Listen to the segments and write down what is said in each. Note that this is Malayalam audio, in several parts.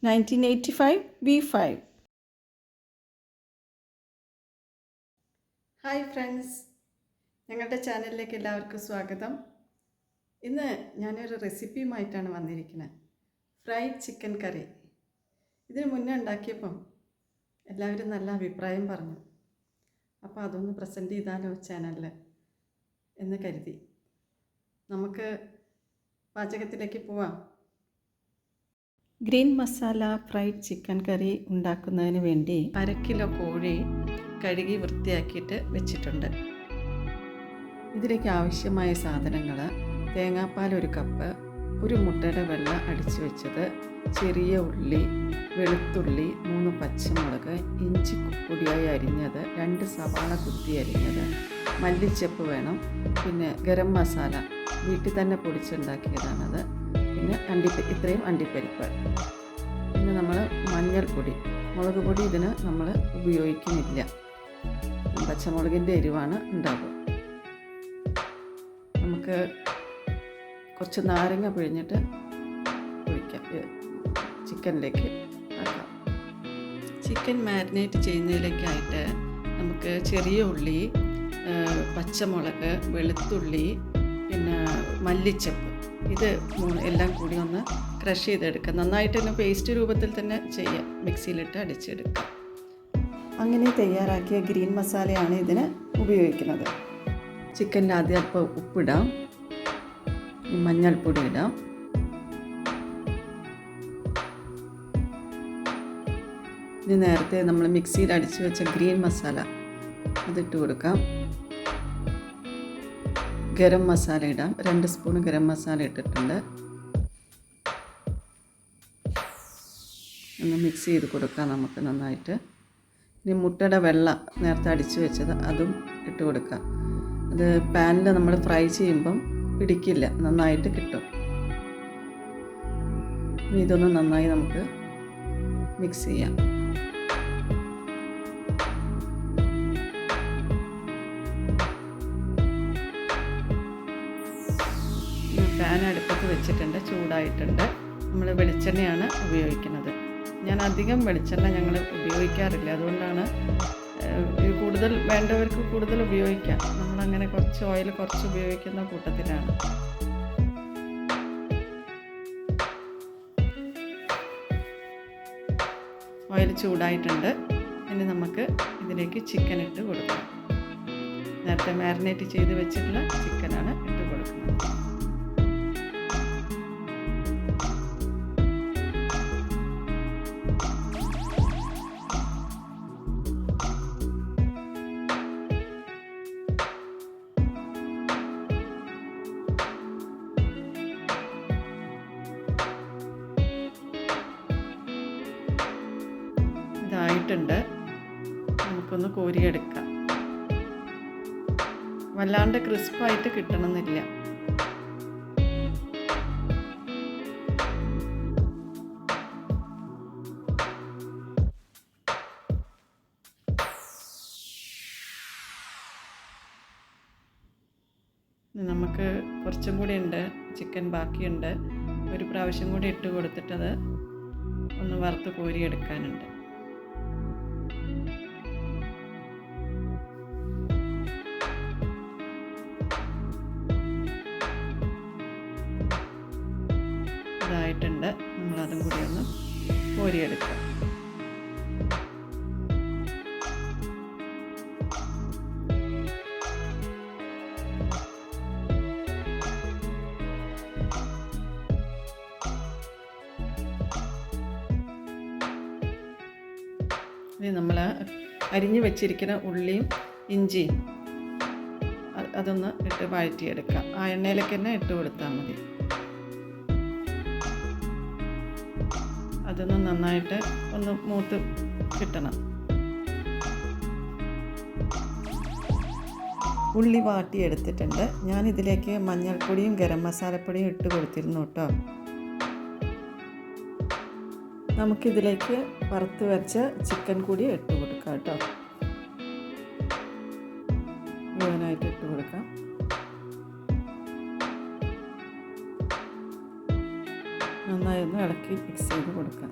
1985 B5. ഹായ് ഫ്രണ്ട്സ്, ഞങ്ങളുടെ ചാനലിലേക്ക് എല്ലാവർക്കും സ്വാഗതം. ഇന്ന് ഞാനൊരു റെസിപ്പിയുമായിട്ടാണ് വന്നിരിക്കുന്നത്. ഫ്രൈഡ് ചിക്കൻ കറി. ഇതിന് മുന്നേ ഉണ്ടാക്കിയപ്പം എല്ലാവരും നല്ല അഭിപ്രായം പറഞ്ഞു. അപ്പോൾ അതൊന്ന് പ്രസൻറ്റ് ചെയ്താലോ ചാനലിൽ എന്ന് കരുതി. നമുക്ക് പാചകത്തിലേക്ക് പോവാം. ഗ്രീൻ മസാല ഫ്രൈഡ് ചിക്കൻ കറി ഉണ്ടാക്കുന്നതിന് വേണ്ടി 1/2 കിലോ കോഴി കഴുകി വൃത്തിയാക്കിയിട്ട് വെച്ചിട്ടുണ്ട്. ഇതിലേക്ക് ആവശ്യമായ സാധനങ്ങൾ: തേങ്ങാപ്പാൽ 1 കപ്പ്, ഒരു മുട്ടയുടെ വെള്ള അടിച്ചു വെച്ചത്, ചെറിയ ഉള്ളി, വെളുത്തുള്ളി, 3 പച്ചമുളക്, ഇഞ്ചി പൊടിയായി അരിഞ്ഞത്, 2 സവാള കുത്തി അരിഞ്ഞത്, മല്ലിച്ചപ്പ് വേണം, പിന്നെ ഗരം മസാല വീട്ടിൽ തന്നെ പൊടിച്ചുണ്ടാക്കിയതാണത്, പിന്നെ ഇത്രയും അണ്ടിപ്പരിപ്പ്, പിന്നെ നമ്മൾ മഞ്ഞൾപ്പൊടി, മുളക് പൊടി ഇതിന് നമ്മൾ ഉപയോഗിക്കുന്നില്ല, പച്ചമുളകിൻ്റെ എരിവാണ് ഉണ്ടാകുക. നമുക്ക് കുറച്ച് നാരങ്ങ പിഴിഞ്ഞിട്ട് ഒഴിക്കാം, ചിക്കനിലേക്ക് ആക്കാം. ചിക്കൻ മാരിനേറ്റ് ചെയ്യുന്നതിലേക്കായിട്ട് നമുക്ക് ചെറിയ ഉള്ളി, പച്ചമുളക്, വെളുത്തുള്ളി, പിന്നെ മല്ലിച്ചപ്പ്, ഇത് എല്ലാം കൂടി ഒന്ന് ക്രഷ് ചെയ്തെടുക്കുക. നന്നായിട്ട് തന്നെ പേസ്റ്റ് രൂപത്തിൽ തന്നെ ചെയ്യാം, മിക്സിയിലിട്ട് അടിച്ചെടുക്കാം. അങ്ങനെ തയ്യാറാക്കിയ ഗ്രീൻ മസാലയാണ് ഇതിന് ഉപയോഗിക്കുന്നത്. ചിക്കനിൽ ആദ്യം അല്പം ഉപ്പിടാം, മഞ്ഞൾപ്പൊടി ഇടാം, ഇനി നേരത്തെ നമ്മൾ മിക്സിയിൽ അടിച്ചു വെച്ച ഗ്രീൻ മസാല അതിട്ട് കൊടുക്കാം. ഗരം മസാല ഇടാം, 2 സ്പൂൺ ഗരം മസാല ഇട്ടിട്ടുണ്ട്. ഒന്ന് മിക്സ് ചെയ്ത് കൊടുക്കാം നമുക്ക് നന്നായിട്ട്. ഇനി മുട്ടയുടെ വെള്ള നേരത്തെ അടിച്ചു വെച്ചത് അതും ഇട്ട് കൊടുക്കാം. അത് പാനിൽ നമ്മൾ ഫ്രൈ ചെയ്യുമ്പം പിടിക്കില്ല, നന്നായിട്ട് കിട്ടും. ഇനി ഇതൊന്ന് നന്നായി നമുക്ക് മിക്സ് ചെയ്യാം. പാൻ അടുപ്പത്ത് വെച്ചിട്ടുണ്ട്, ചൂടായിട്ടുണ്ട്. നമ്മൾ വെളിച്ചെണ്ണയാണ് ഉപയോഗിക്കുന്നത്. ഞാൻ അധികം വെളിച്ചെണ്ണ ഞങ്ങൾ ഉപയോഗിക്കാറില്ല, അതുകൊണ്ടാണ് കൂടുതൽ വേണ്ടവർക്ക് കൂടുതൽ ഉപയോഗിക്കാം. നമ്മളങ്ങനെ കുറച്ച് ഓയിൽ കുറച്ച് ഉപയോഗിക്കുന്ന കൂട്ടത്തിലാണ്. ഓയിൽ ചൂടായിട്ടുണ്ട്. ഇനി നമുക്ക് ഇതിലേക്ക് ചിക്കൻ ഇട്ട് കൊടുക്കാം. നേരത്തെ മാരിനേറ്റ് ചെയ്ത് വെച്ചിട്ടുള്ള ചിക്കനാണ് ഇട്ട് കൊടുക്കുന്നത്. ഇതായിട്ടുണ്ട്, നമുക്കൊന്ന് കോരിയെടുക്കാം. വല്ലാണ്ട് ക്രിസ്പായിട്ട് കിട്ടണമെന്നില്ല. നമുക്ക് കുറച്ചും കൂടി ഉണ്ട്, ചിക്കൻ ബാക്കിയുണ്ട്. ഒരു പ്രാവശ്യം കൂടി ഇട്ട് കൊടുത്തിട്ടത് ഒന്ന് വറുത്ത് കോരിയെടുക്കാനുണ്ട്. ഇതായിട്ടുണ്ട്, നമ്മളതും കൂടി ഒന്ന് കോരിയെടുക്കാം. ഇനി നമ്മൾ അരിഞ്ഞു വെച്ചിരിക്കുന്ന ഉള്ളിയും ഇഞ്ചിയും അതൊന്ന് ഇട്ട് വഴറ്റിയെടുക്കാം. ആ എണ്ണയിലേക്ക് തന്നെ ഇട്ട് കൊടുത്താൽ മതി. അതൊന്ന് നന്നായിട്ട് ഒന്ന് മൂത്ത് കിട്ടണം. ഉള്ളി വാട്ടിയെടുത്തിട്ടുണ്ട്. ഞാനിതിലേക്ക് മഞ്ഞൾപ്പൊടിയും ഗരം മസാലപ്പൊടിയും ഇട്ട് കൊടുത്തിരുന്നു കേട്ടോ. നമുക്കിതിലേക്ക് വറുത്ത് വെച്ച ചിക്കൻ കൂടി ഇട്ട് കൊടുക്കാം കേട്ടോ. മുഴുവനായിട്ട് ഇട്ട് കൊടുക്കാം. നന്നായി ഒന്ന് ഇളക്കി മിക്സ് ചെയ്ത് കൊടുക്കാം.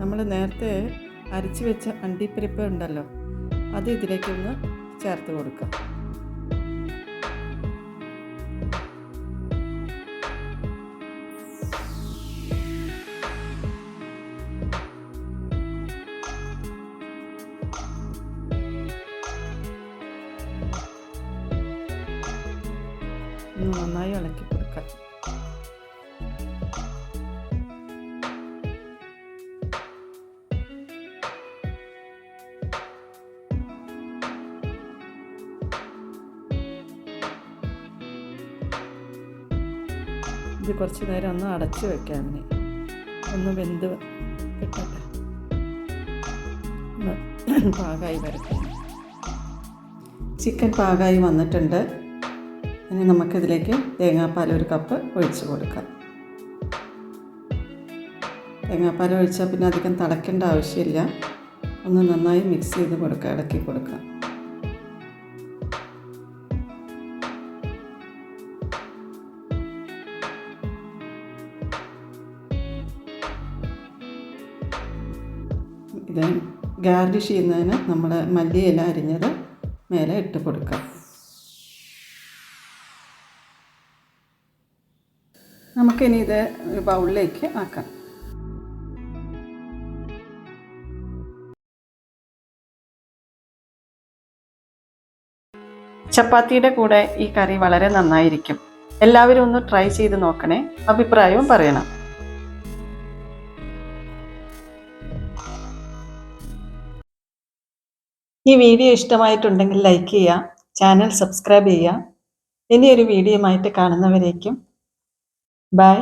നമ്മൾ നേരത്തെ അരച്ച് വെച്ച അണ്ടിപ്പരിപ്പ് ഉണ്ടല്ലോ, അത് ഇതിലേക്കൊന്ന് ചേർത്ത് കൊടുക്കാം. നന്നായി ഇളക്കി കൊടുക്കാം. ഇത് കുറച്ച് നേരം ഒന്ന് അടച്ച് വെക്കാം. ഒന്ന് വെന്ത് കിട്ടട്ടെ, ഒന്ന് പാകമായി വരട്ടെ. ചിക്കൻ പാകമായി വന്നിട്ടുണ്ട്. ഇനി നമുക്കിതിലേക്ക് തേങ്ങാപ്പാൽ 1 കപ്പ് ഒഴിച്ച് കൊടുക്കാം. തേങ്ങാപ്പാൽ ഒഴിച്ചാൽ പിന്നെ അധികം തിളയ്ക്കേണ്ട ആവശ്യമില്ല. ഒന്ന് നന്നായി മിക്സ് ചെയ്ത് കൊടുക്കുക, ഇളക്കി കൊടുക്കുക. ഇത് ഗാർണിഷ് ചെയ്യുന്നതിന് നമ്മൾ മല്ലിയില അരിഞ്ഞത് മേലെ ഇട്ട് കൊടുക്കാം. നമുക്കിനി ഇത് ഒരു ബൗളിലേക്ക് ആക്കാം. ചപ്പാത്തിയുടെ കൂടെ ഈ കറി വളരെ നന്നായിരിക്കും. എല്ലാവരും ഒന്ന് ട്രൈ ചെയ്ത് നോക്കണേ, അഭിപ്രായവും പറയണം. ഈ വീഡിയോ ഇഷ്ടമായിട്ടുണ്ടെങ്കിൽ ലൈക്ക് ചെയ്യുക, ചാനൽ സബ്സ്ക്രൈബ് ചെയ്യുക. ഇനിയൊരു വീഡിയോയുമായിട്ട് കാണുന്നവരേക്കും ബൈ.